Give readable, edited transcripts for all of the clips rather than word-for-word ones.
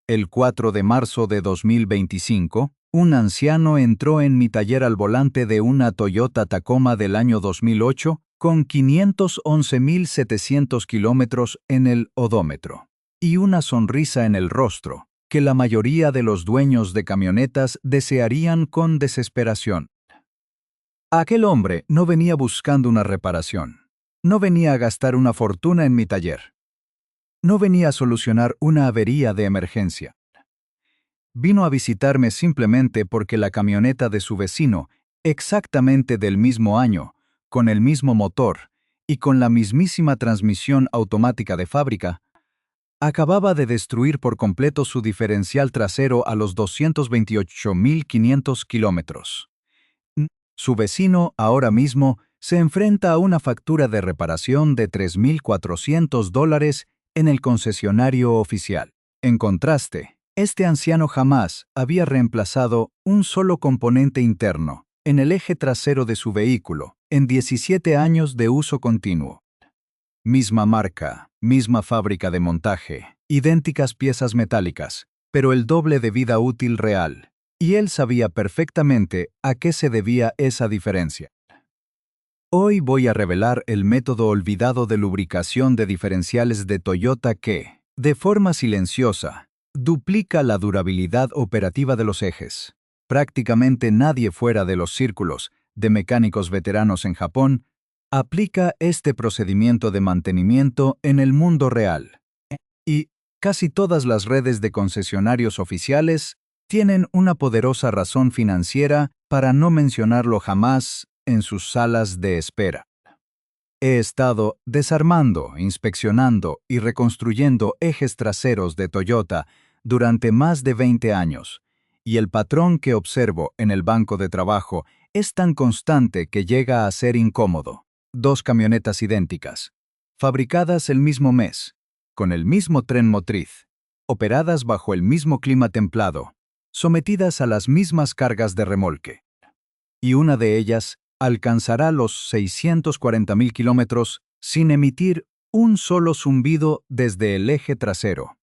El 4 de marzo de 2025, un anciano entró en mi taller al volante de una Toyota Tacoma del año 2008 con 511.700 kilómetros en el odómetro y una sonrisa en el rostro que la mayoría de los dueños de camionetas desearían con desesperación. Aquel hombre no venía buscando una reparación. No venía a gastar una fortuna en mi taller. No venía a solucionar una avería de emergencia. Vino a visitarme simplemente porque la camioneta de su vecino, exactamente del mismo año, con el mismo motor y con la mismísima transmisión automática de fábrica, acababa de destruir por completo su diferencial trasero a los 228.500 kilómetros. Su vecino, ahora mismo, se enfrenta a una factura de reparación de $3.400 en el concesionario oficial. En contraste, este anciano jamás había reemplazado un solo componente interno en el eje trasero de su vehículo en 17 años de uso continuo. Misma marca, misma fábrica de montaje, idénticas piezas metálicas, pero el doble de vida útil real. Y él sabía perfectamente a qué se debía esa diferencia. Hoy voy a revelar el método olvidado de lubricación de diferenciales de Toyota que, de forma silenciosa, duplica la durabilidad operativa de los ejes. Prácticamente nadie fuera de los círculos de mecánicos veteranos en Japón aplica este procedimiento de mantenimiento en el mundo real. Y casi todas las redes de concesionarios oficiales tienen una poderosa razón financiera para no mencionarlo jamás en sus salas de espera. He estado desarmando, inspeccionando y reconstruyendo ejes traseros de Toyota durante más de 20 años, y el patrón que observo en el banco de trabajo es tan constante que llega a ser incómodo. 2 camionetas idénticas, fabricadas el mismo mes, con el mismo tren motriz, operadas bajo el mismo clima templado, sometidas a las mismas cargas de remolque. Y una de ellas alcanzará los 640.000 kilómetros sin emitir un solo zumbido desde el eje trasero,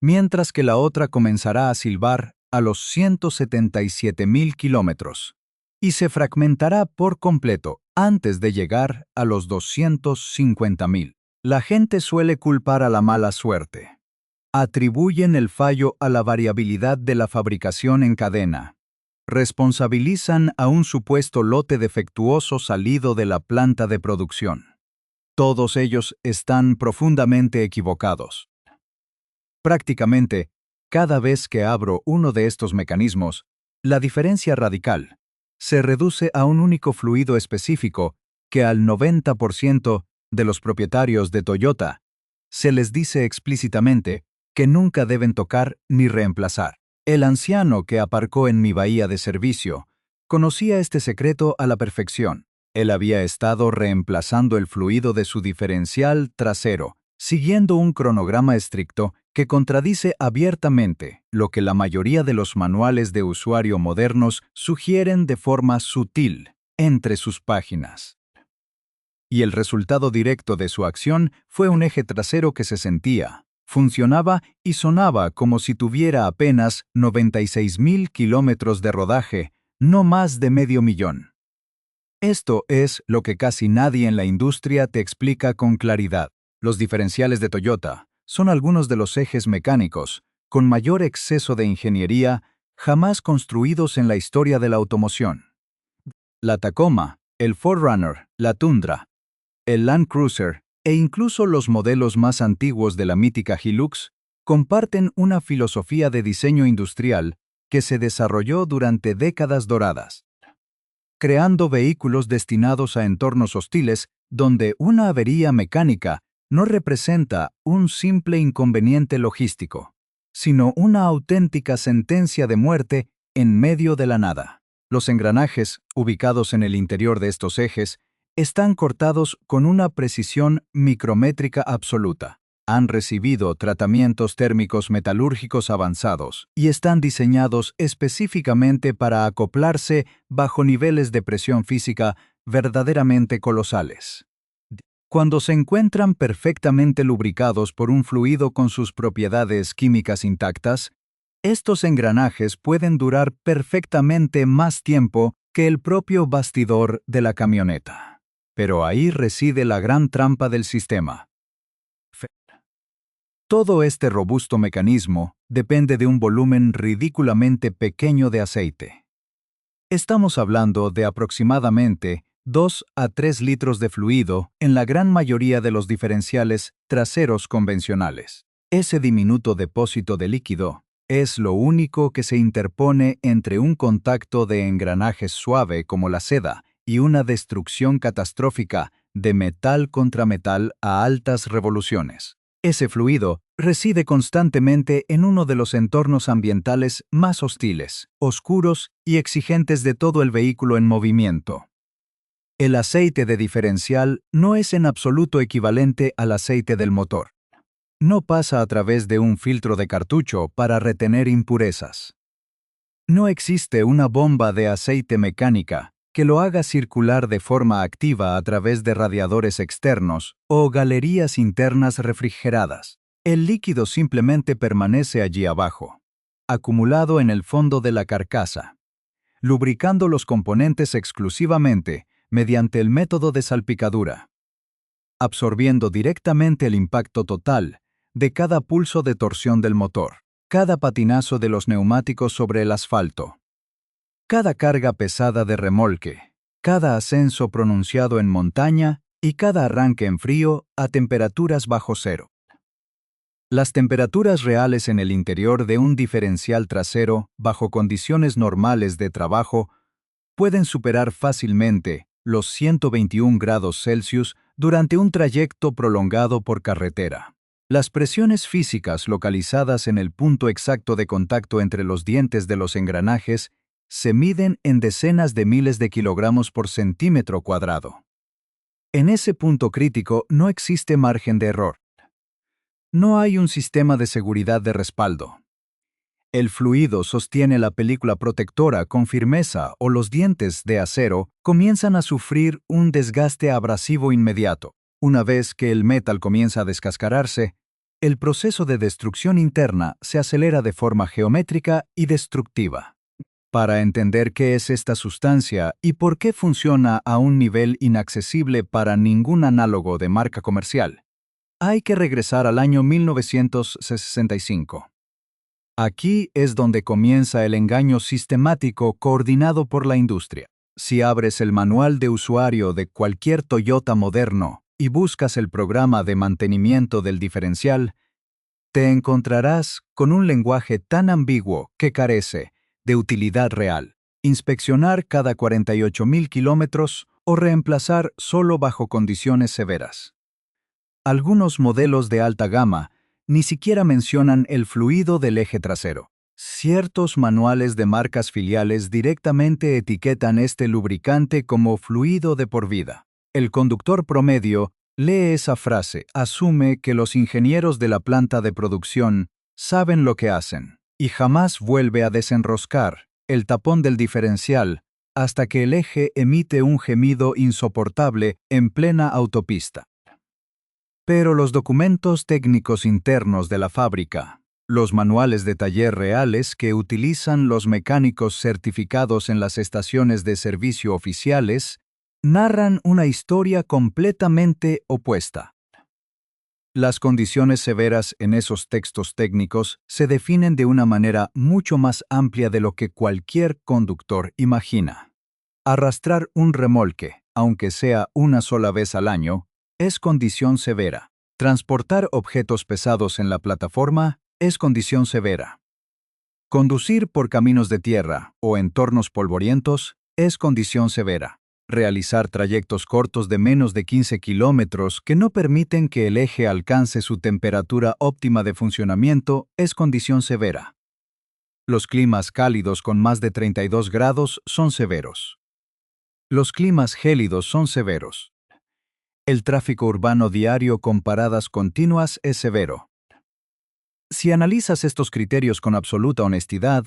mientras que la otra comenzará a silbar a los 177.000 kilómetros y se fragmentará por completo antes de llegar a los 250.000. La gente suele culpar a la mala suerte. Atribuyen el fallo a la variabilidad de la fabricación en cadena. Responsabilizan a un supuesto lote defectuoso salido de la planta de producción. Todos ellos están profundamente equivocados. Prácticamente, cada vez que abro uno de estos mecanismos, la diferencia radical se reduce a un único fluido específico que al 90% de los propietarios de Toyota se les dice explícitamente que nunca deben tocar ni reemplazar. El anciano que aparcó en mi bahía de servicio conocía este secreto a la perfección. Él había estado reemplazando el fluido de su diferencial trasero, siguiendo un cronograma estricto que contradice abiertamente lo que la mayoría de los manuales de usuario modernos sugieren de forma sutil entre sus páginas. Y el resultado directo de su acción fue un eje trasero que se sentía, funcionaba y sonaba como si tuviera apenas 96.000 kilómetros de rodaje, no más de medio millón. Esto es lo que casi nadie en la industria te explica con claridad. Los diferenciales de Toyota son algunos de los ejes mecánicos con mayor exceso de ingeniería jamás construidos en la historia de la automoción. La Tacoma, el 4Runner, la Tundra, el Land Cruiser e incluso los modelos más antiguos de la mítica Hilux comparten una filosofía de diseño industrial que se desarrolló durante décadas doradas, creando vehículos destinados a entornos hostiles donde una avería mecánica no representa un simple inconveniente logístico, sino una auténtica sentencia de muerte en medio de la nada. Los engranajes, ubicados en el interior de estos ejes, están cortados con una precisión micrométrica absoluta. Han recibido tratamientos térmicos metalúrgicos avanzados y están diseñados específicamente para acoplarse bajo niveles de presión física verdaderamente colosales. Cuando se encuentran perfectamente lubricados por un fluido con sus propiedades químicas intactas, Estos engranajes pueden durar perfectamente más tiempo que el propio bastidor de la camioneta. Pero ahí reside la gran trampa del sistema. Todo este robusto mecanismo depende de un volumen ridículamente pequeño de aceite. Estamos hablando de aproximadamente 2 a 3 litros de fluido en la gran mayoría de los diferenciales traseros convencionales. Ese diminuto depósito de líquido es lo único que se interpone entre un contacto de engranajes suave como la seda y una destrucción catastrófica de metal contra metal a altas revoluciones. Ese fluido reside constantemente en uno de los entornos ambientales más hostiles, oscuros y exigentes de todo el vehículo en movimiento. El aceite de diferencial no es en absoluto equivalente al aceite del motor. No pasa a través de un filtro de cartucho para retener impurezas. No existe una bomba de aceite mecánica que lo haga circular de forma activa a través de radiadores externos o galerías internas refrigeradas. El líquido simplemente permanece allí abajo, acumulado en el fondo de la carcasa, lubricando los componentes exclusivamente mediante el método de salpicadura, absorbiendo directamente el impacto total de cada pulso de torsión del motor, cada patinazo de los neumáticos sobre el asfalto, cada carga pesada de remolque, cada ascenso pronunciado en montaña y cada arranque en frío a temperaturas bajo cero. Las temperaturas reales en el interior de un diferencial trasero bajo condiciones normales de trabajo pueden superar fácilmente los 121 grados Celsius durante un trayecto prolongado por carretera. Las presiones físicas localizadas en el punto exacto de contacto entre los dientes de los engranajes se miden en decenas de miles de kilogramos por centímetro cuadrado. En ese punto crítico no existe margen de error. No hay un sistema de seguridad de respaldo. El fluido sostiene la película protectora con firmeza o los dientes de acero comienzan a sufrir un desgaste abrasivo inmediato. Una vez que el metal comienza a descascararse, el proceso de destrucción interna se acelera de forma geométrica y destructiva. Para entender qué es esta sustancia y por qué funciona a un nivel inaccesible para ningún análogo de marca comercial, hay que regresar al año 1965. Aquí es donde comienza el engaño sistemático coordinado por la industria. Si abres el manual de usuario de cualquier Toyota moderno y buscas el programa de mantenimiento del diferencial, te encontrarás con un lenguaje tan ambiguo que carece de utilidad real. Inspeccionar cada 48.000 kilómetros o reemplazar solo bajo condiciones severas. Algunos modelos de alta gama ni siquiera mencionan el fluido del eje trasero. Ciertos manuales de marcas filiales directamente etiquetan este lubricante como fluido de por vida. El conductor promedio lee esa frase, asume que los ingenieros de la planta de producción saben lo que hacen y jamás vuelve a desenroscar el tapón del diferencial hasta que el eje emite un gemido insoportable en plena autopista. Pero los documentos técnicos internos de la fábrica, los manuales de taller reales que utilizan los mecánicos certificados en las estaciones de servicio oficiales, narran una historia completamente opuesta. Las condiciones severas en esos textos técnicos se definen de una manera mucho más amplia de lo que cualquier conductor imagina. Arrastrar un remolque, aunque sea una sola vez al año, es condición severa. Transportar objetos pesados en la plataforma es condición severa. Conducir por caminos de tierra o entornos polvorientos es condición severa. Realizar trayectos cortos de menos de 15 kilómetros que no permiten que el eje alcance su temperatura óptima de funcionamiento es condición severa. Los climas cálidos con más de 32 grados son severos. Los climas gélidos son severos. El tráfico urbano diario con paradas continuas es severo. Si analizas estos criterios con absoluta honestidad,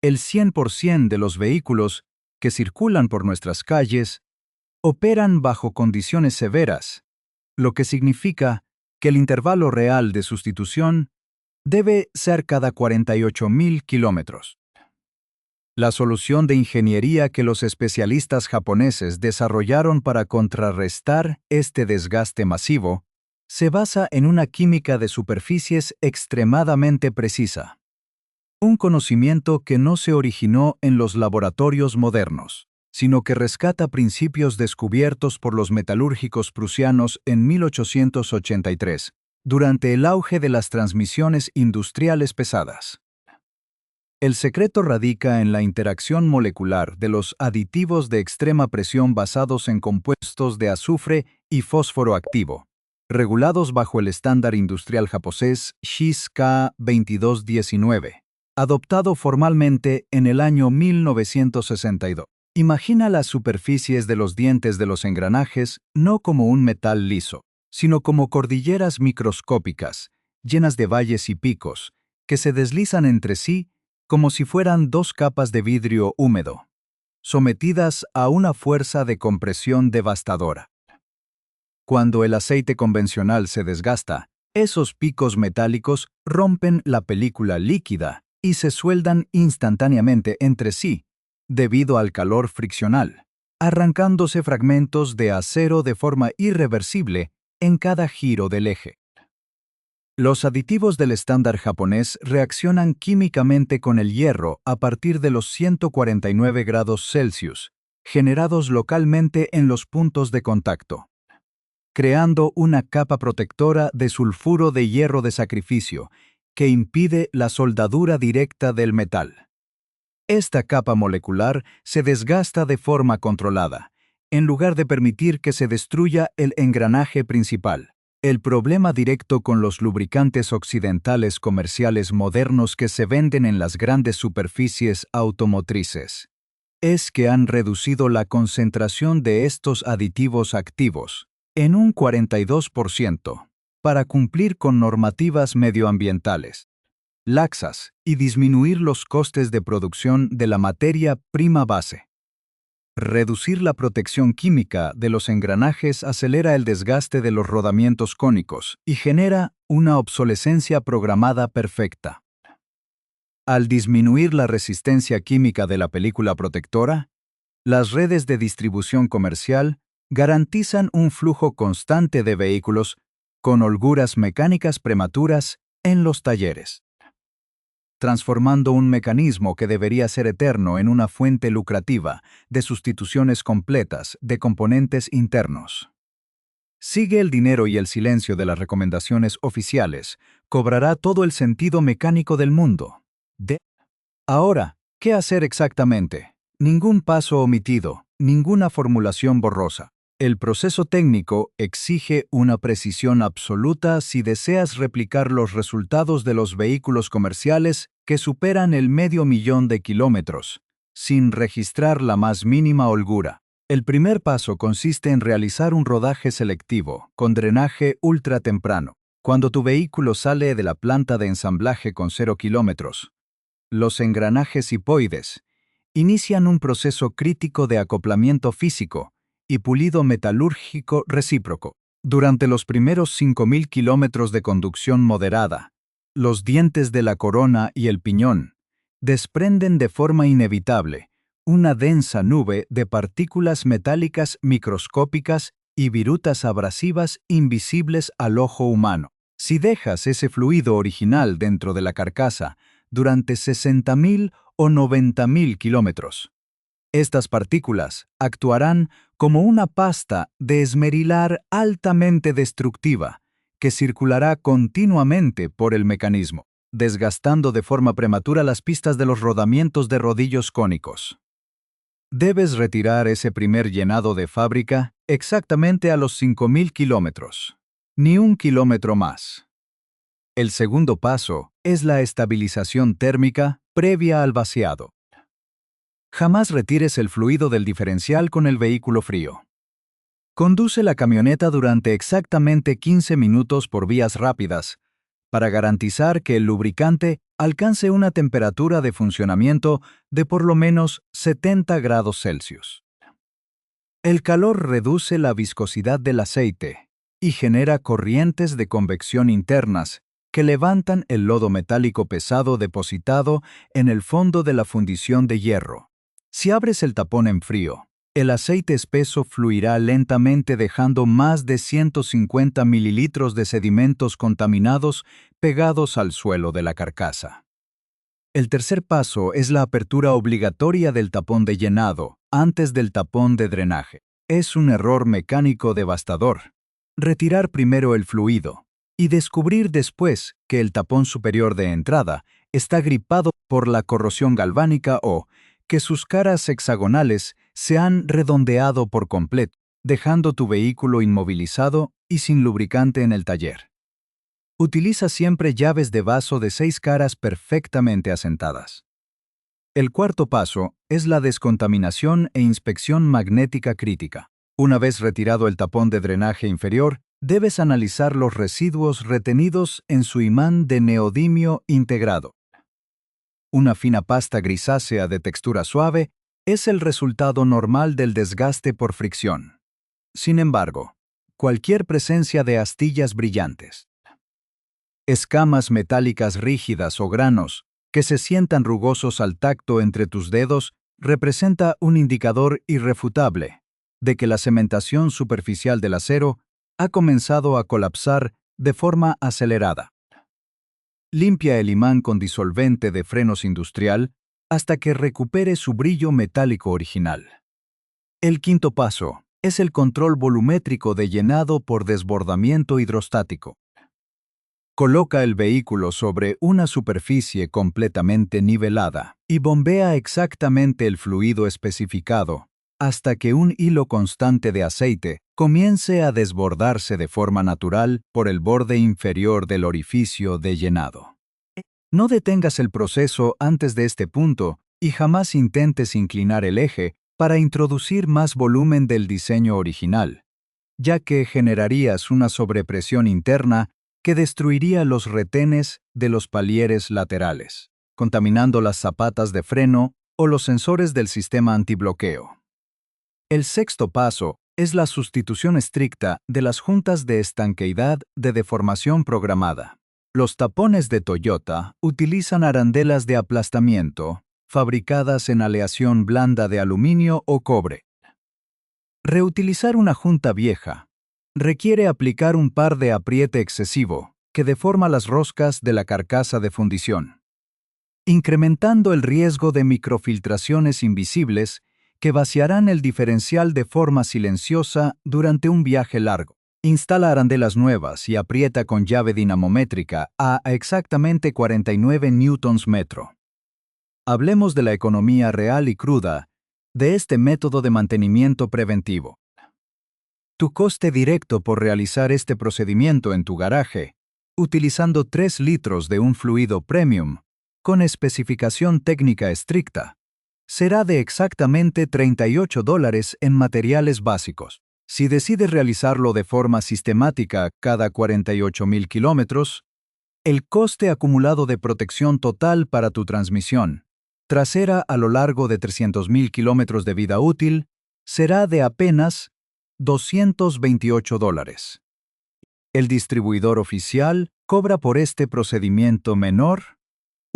el 100% de los vehículos que circulan por nuestras calles operan bajo condiciones severas, lo que significa que el intervalo real de sustitución Debe ser cada 48.000 kilómetros. La solución de ingeniería que los especialistas japoneses desarrollaron para contrarrestar este desgaste masivo se basa en una química de superficies extremadamente precisa. Un conocimiento que no se originó en los laboratorios modernos, sino que rescata principios descubiertos por los metalúrgicos prusianos en 1883, durante el auge de las transmisiones industriales pesadas. El secreto radica en la interacción molecular de los aditivos de extrema presión basados en compuestos de azufre y fósforo activo, regulados bajo el estándar industrial japonés JIS K2219, adoptado formalmente en el año 1962. Imagina las superficies de los dientes de los engranajes no como un metal liso, sino como cordilleras microscópicas, llenas de valles y picos, que se deslizan entre sí como si fueran dos capas de vidrio húmedo, sometidas a una fuerza de compresión devastadora. Cuando el aceite convencional se desgasta, esos picos metálicos rompen la película líquida y se sueldan instantáneamente entre sí, debido al calor friccional, arrancándose fragmentos de acero de forma irreversible en cada giro del eje. Los aditivos del estándar japonés reaccionan químicamente con el hierro a partir de los 149 grados Celsius, generados localmente en los puntos de contacto, creando una capa protectora de sulfuro de hierro de sacrificio que impide la soldadura directa del metal. Esta capa molecular se desgasta de forma controlada, en lugar de permitir que se destruya el engranaje principal. El problema directo con los lubricantes occidentales comerciales modernos que se venden en las grandes superficies automotrices es que han reducido la concentración de estos aditivos activos en un 42% para cumplir con normativas medioambientales laxas y disminuir los costes de producción de la materia prima base. Reducir la protección química de los engranajes acelera el desgaste de los rodamientos cónicos y genera una obsolescencia programada perfecta. Al disminuir la resistencia química de la película protectora, las redes de distribución comercial garantizan un flujo constante de vehículos con holguras mecánicas prematuras en los talleres, transformando un mecanismo que debería ser eterno en una fuente lucrativa de sustituciones completas de componentes internos. Sigue el dinero y el silencio de las recomendaciones oficiales, cobrará todo el sentido mecánico del mundo. Ahora, ¿qué hacer exactamente? Ningún paso omitido, ninguna formulación borrosa. El proceso técnico exige una precisión absoluta si deseas replicar los resultados de los vehículos comerciales que superan el 500.000 de kilómetros, sin registrar la más mínima holgura. El primer paso consiste en realizar un rodaje selectivo, con drenaje ultra temprano. Cuando tu vehículo sale de la planta de ensamblaje con 0 kilómetros, los engranajes hipoides inician un proceso crítico de acoplamiento físico y pulido metalúrgico recíproco. Durante los primeros 5.000 kilómetros de conducción moderada, los dientes de la corona y el piñón desprenden de forma inevitable una densa nube de partículas metálicas microscópicas y virutas abrasivas invisibles al ojo humano. Si dejas ese fluido original dentro de la carcasa durante 60.000 o 90.000 kilómetros, estas partículas actuarán como una pasta de esmerilar altamente destructiva que circulará continuamente por el mecanismo, desgastando de forma prematura las pistas de los rodamientos de rodillos cónicos. Debes retirar ese primer llenado de fábrica exactamente a los 5.000 kilómetros, ni un kilómetro más. El segundo paso es la estabilización térmica previa al vaciado. Jamás retires el fluido del diferencial con el vehículo frío. Conduce la camioneta durante exactamente 15 minutos por vías rápidas para garantizar que el lubricante alcance una temperatura de funcionamiento de por lo menos 70 grados Celsius. El calor reduce la viscosidad del aceite y genera corrientes de convección internas que levantan el lodo metálico pesado depositado en el fondo de la fundición de hierro. Si abres el tapón en frío, el aceite espeso fluirá lentamente dejando más de 150 mililitros de sedimentos contaminados pegados al suelo de la carcasa. El tercer paso es la apertura obligatoria del tapón de llenado antes del tapón de drenaje. Es un error mecánico devastador. Retirar primero el fluido y descubrir después que el tapón superior de entrada está gripado por la corrosión galvánica o que sus caras hexagonales se han redondeado por completo, dejando tu vehículo inmovilizado y sin lubricante en el taller. Utiliza siempre llaves de vaso de 6 caras perfectamente asentadas. El cuarto paso es la descontaminación e inspección magnética crítica. Una vez retirado el tapón de drenaje inferior, debes analizar los residuos retenidos en su imán de neodimio integrado. Una fina pasta grisácea de textura suave es el resultado normal del desgaste por fricción. Sin embargo, cualquier presencia de astillas brillantes, escamas metálicas rígidas o granos que se sientan rugosos al tacto entre tus dedos representa un indicador irrefutable de que la cementación superficial del acero ha comenzado a colapsar de forma acelerada. Limpia el imán con disolvente de frenos industrial hasta que recupere su brillo metálico original. El quinto paso es el control volumétrico de llenado por desbordamiento hidrostático. Coloca el vehículo sobre una superficie completamente nivelada y bombea exactamente el fluido especificado hasta que un hilo constante de aceite comience a desbordarse de forma natural por el borde inferior del orificio de llenado. No detengas el proceso antes de este punto y jamás intentes inclinar el eje para introducir más volumen del diseño original, ya que generarías una sobrepresión interna que destruiría los retenes de los palieres laterales, contaminando las zapatas de freno o los sensores del sistema antibloqueo. El sexto paso es la sustitución estricta de las juntas de estanqueidad de deformación programada. Los tapones de Toyota utilizan arandelas de aplastamiento, fabricadas en aleación blanda de aluminio o cobre. Reutilizar una junta vieja requiere aplicar un par de apriete excesivo que deforma las roscas de la carcasa de fundición, incrementando el riesgo de microfiltraciones invisibles que vaciarán el diferencial de forma silenciosa durante un viaje largo. Instala arandelas nuevas y aprieta con llave dinamométrica a exactamente 49 newtons metro. Hablemos de la economía real y cruda de este método de mantenimiento preventivo. Tu coste directo por realizar este procedimiento en tu garaje, utilizando 3 litros de un fluido premium, con especificación técnica estricta, será de exactamente $38 en materiales básicos. Si decides realizarlo de forma sistemática cada 48,000 kilómetros, el coste acumulado de protección total para tu transmisión trasera a lo largo de 300,000 kilómetros de vida útil será de apenas $228. El distribuidor oficial cobra por este procedimiento menor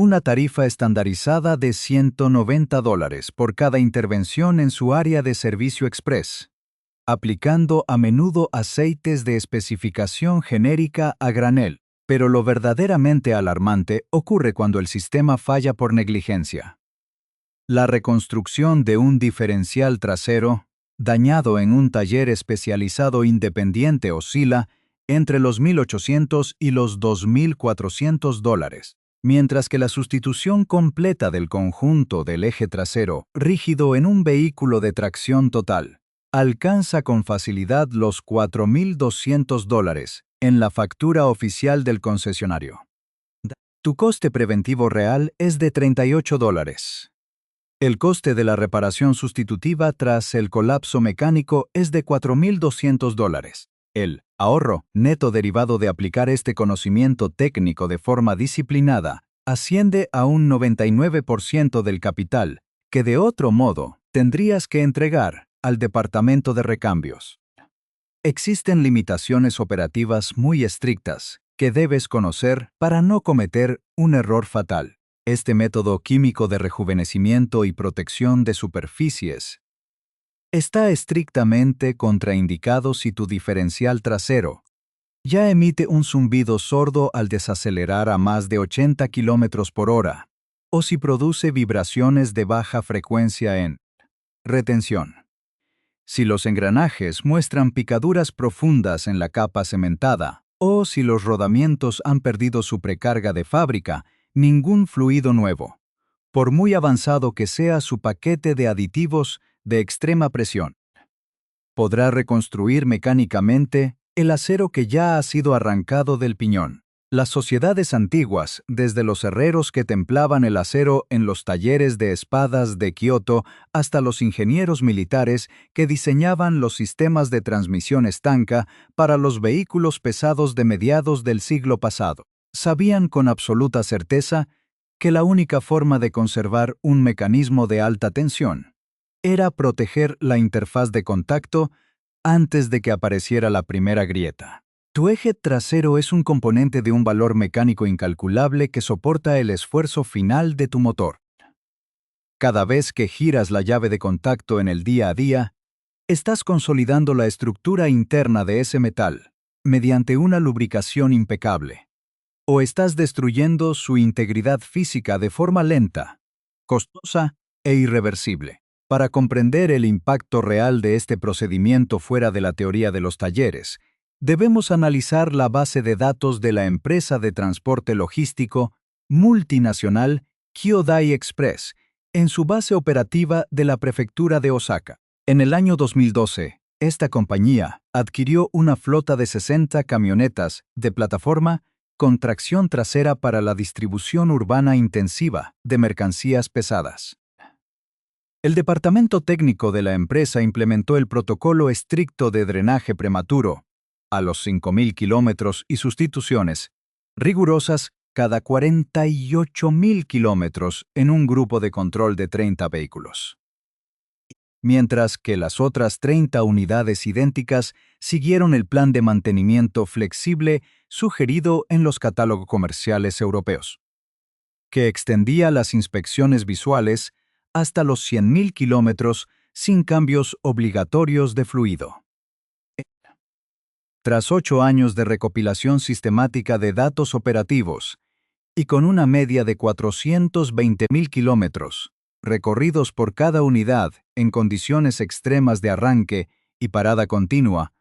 una tarifa estandarizada de $190 por cada intervención en su área de servicio express, aplicando a menudo aceites de especificación genérica a granel, pero lo verdaderamente alarmante ocurre cuando el sistema falla por negligencia. La reconstrucción de un diferencial trasero dañado en un taller especializado independiente oscila entre los $1,800 y los $2,400, mientras que la sustitución completa del conjunto del eje trasero rígido en un vehículo de tracción total alcanza con facilidad los $4,200 en la factura oficial del concesionario. Tu coste preventivo real es de $38. El coste de la reparación sustitutiva tras el colapso mecánico es de $4,200. El ahorro neto derivado de aplicar este conocimiento técnico de forma disciplinada asciende a un 99% del capital que de otro modo tendrías que entregar al departamento de recambios. Existen limitaciones operativas muy estrictas que debes conocer para no cometer un error fatal. Este método químico de rejuvenecimiento y protección de superficies está estrictamente contraindicado si tu diferencial trasero ya emite un zumbido sordo al desacelerar a más de 80 km por hora, o si produce vibraciones de baja frecuencia en retención. Si los engranajes muestran picaduras profundas en la capa cementada, o si los rodamientos han perdido su precarga de fábrica, ningún fluido nuevo, por muy avanzado que sea su paquete de aditivos de extrema presión, podrá reconstruir mecánicamente el acero que ya ha sido arrancado del piñón. Las sociedades antiguas, desde los herreros que templaban el acero en los talleres de espadas de Kioto hasta los ingenieros militares que diseñaban los sistemas de transmisión estanca para los vehículos pesados de mediados del siglo pasado, sabían con absoluta certeza que la única forma de conservar un mecanismo de alta tensión era proteger la interfaz de contacto antes de que apareciera la primera grieta. Tu eje trasero es un componente de un valor mecánico incalculable que soporta el esfuerzo final de tu motor. Cada vez que giras la llave de contacto en el día a día, estás consolidando la estructura interna de ese metal mediante una lubricación impecable, o estás destruyendo su integridad física de forma lenta, costosa e irreversible. Para comprender el impacto real de este procedimiento fuera de la teoría de los talleres, debemos analizar la base de datos de la empresa de transporte logístico multinacional Kyodai Express en su base operativa de la prefectura de Osaka. En el año 2012, esta compañía adquirió una flota de 60 camionetas de plataforma con tracción trasera para la distribución urbana intensiva de mercancías pesadas. El departamento técnico de la empresa implementó el protocolo estricto de drenaje prematuro a los 5.000 kilómetros y sustituciones rigurosas cada 48.000 kilómetros en un grupo de control de 30 vehículos. Mientras que las otras 30 unidades idénticas siguieron el plan de mantenimiento flexible sugerido en los catálogos comerciales europeos, que extendía las inspecciones visuales hasta los 100.000 kilómetros sin cambios obligatorios de fluido. Tras 8 años de recopilación sistemática de datos operativos y con una media de 420.000 kilómetros recorridos por cada unidad en condiciones extremas de arranque y parada continua,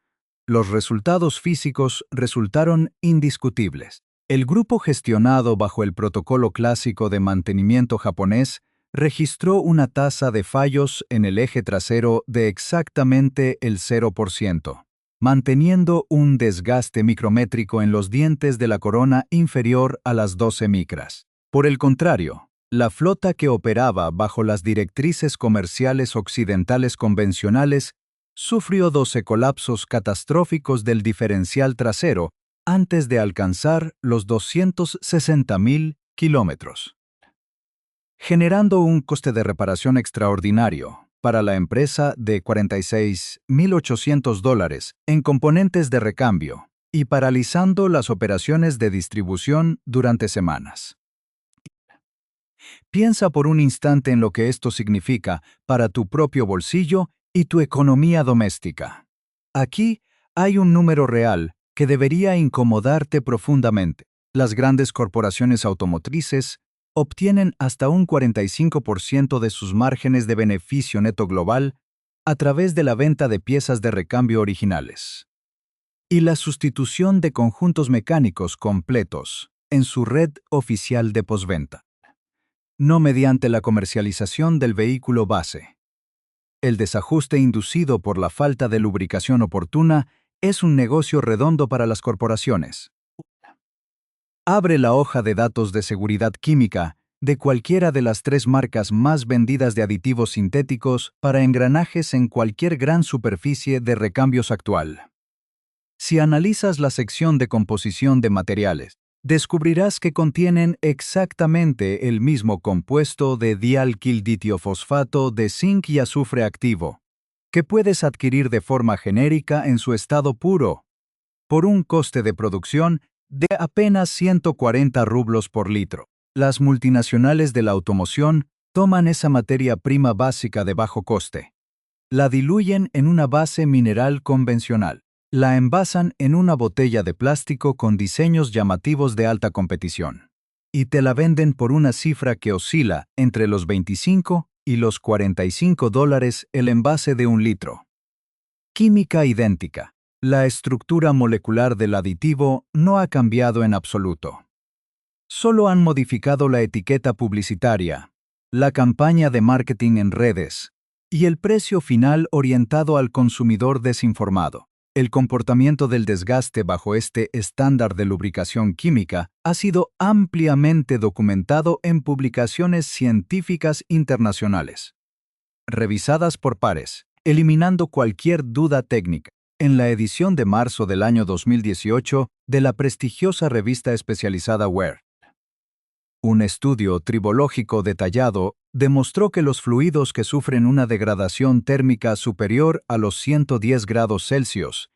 los resultados físicos resultaron indiscutibles. El grupo gestionado bajo el protocolo clásico de mantenimiento japonés registró una tasa de fallos en el eje trasero de exactamente el 0%, manteniendo un desgaste micrométrico en los dientes de la corona inferior a las 12 micras. Por el contrario, la flota que operaba bajo las directrices comerciales occidentales convencionales sufrió 12 colapsos catastróficos del diferencial trasero antes de alcanzar los 260.000 kilómetros, generando un coste de reparación extraordinario para la empresa de $46.800 en componentes de recambio y paralizando las operaciones de distribución durante semanas. Piensa por un instante en lo que esto significa para tu propio bolsillo y tu economía doméstica. Aquí hay un número real que debería incomodarte profundamente. Las grandes corporaciones automotrices obtienen hasta un 45% de sus márgenes de beneficio neto global a través de la venta de piezas de recambio originales y la sustitución de conjuntos mecánicos completos en su red oficial de postventa, no mediante la comercialización del vehículo base. El desajuste inducido por la falta de lubricación oportuna es un negocio redondo para las corporaciones. Abre la hoja de datos de seguridad química de cualquiera de las 3 marcas más vendidas de aditivos sintéticos para engranajes en cualquier gran superficie de recambios actual. Si analizas la sección de composición de materiales, descubrirás que contienen exactamente el mismo compuesto de dialquilditiofosfato de zinc y azufre activo, que puedes adquirir de forma genérica en su estado puro, por un coste de producción de apenas 140 rublos por litro. Las multinacionales de la automoción toman esa materia prima básica de bajo coste, la diluyen en una base mineral convencional, la envasan en una botella de plástico con diseños llamativos de alta competición, y te la venden por una cifra que oscila entre los 25 y los $45 el envase de 1 litro. Química idéntica. La estructura molecular del aditivo no ha cambiado en absoluto. Solo han modificado la etiqueta publicitaria, la campaña de marketing en redes y el precio final orientado al consumidor desinformado. El comportamiento del desgaste bajo este estándar de lubricación química ha sido ampliamente documentado en publicaciones científicas internacionales, revisadas por pares, eliminando cualquier duda técnica. En la edición de marzo del año 2018 de la prestigiosa revista especializada Wear, un estudio tribológico detallado demostró que los fluidos que sufren una degradación térmica superior a los 110 grados Celsius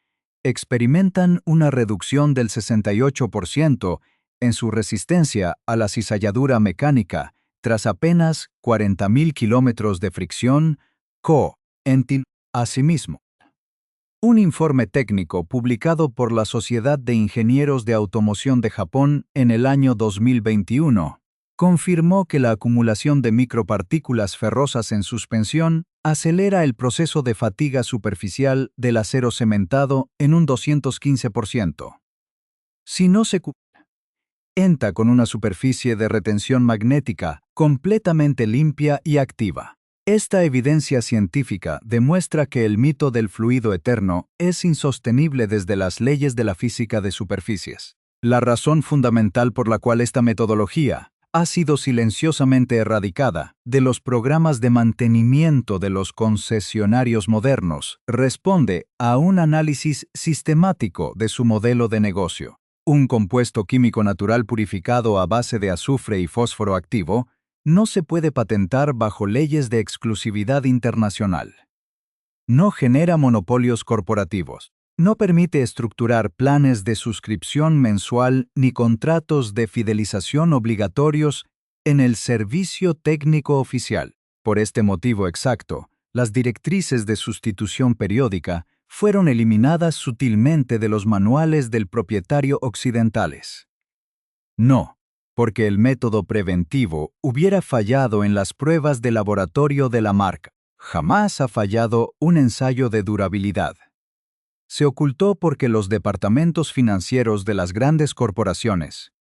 experimentan una reducción del 68% en su resistencia a la cizalladura mecánica tras apenas 40.000 kilómetros de fricción co-entin. Asimismo, un informe técnico publicado por la Sociedad de Ingenieros de Automoción de Japón en el año 2021 confirmó que la acumulación de micropartículas ferrosas en suspensión acelera el proceso de fatiga superficial del acero cementado en un 215%. Si no se cuenta con una superficie de retención magnética completamente limpia y activa. Esta evidencia científica demuestra que el mito del fluido eterno es insostenible desde las leyes de la física de superficies. La razón fundamental por la cual esta metodología ha sido silenciosamente erradicada de los programas de mantenimiento de los concesionarios modernos responde a un análisis sistemático de su modelo de negocio. Un compuesto químico natural purificado a base de azufre y fósforo activo no se puede patentar bajo leyes de exclusividad internacional. No genera monopolios corporativos. No permite estructurar planes de suscripción mensual ni contratos de fidelización obligatorios en el servicio técnico oficial. Por este motivo exacto, las directrices de sustitución periódica fueron eliminadas sutilmente de los manuales del propietario occidentales. No, porque el método preventivo hubiera fallado en las pruebas de laboratorio de la marca. Jamás ha fallado un ensayo de durabilidad. Se ocultó porque los departamentos financieros de las grandes corporaciones,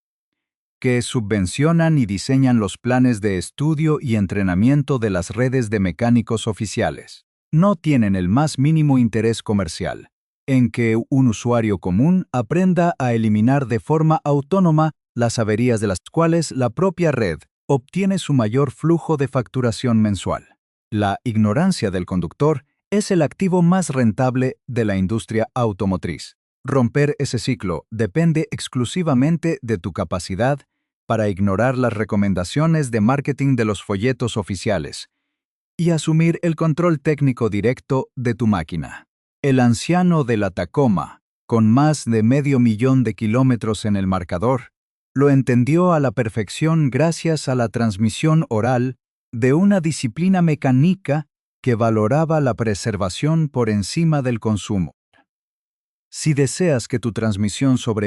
que subvencionan y diseñan los planes de estudio y entrenamiento de las redes de mecánicos oficiales, no tienen el más mínimo interés comercial en que un usuario común aprenda a eliminar de forma autónoma las averías de las cuales la propia red obtiene su mayor flujo de facturación mensual. La ignorancia del conductor es el activo más rentable de la industria automotriz. Romper ese ciclo depende exclusivamente de tu capacidad para ignorar las recomendaciones de marketing de los folletos oficiales y asumir el control técnico directo de tu máquina. El anciano de la Tacoma, con más de 500.000 de kilómetros en el marcador, lo entendió a la perfección gracias a la transmisión oral de una disciplina mecánica que valoraba la preservación por encima del consumo. Si deseas que tu transmisión sobre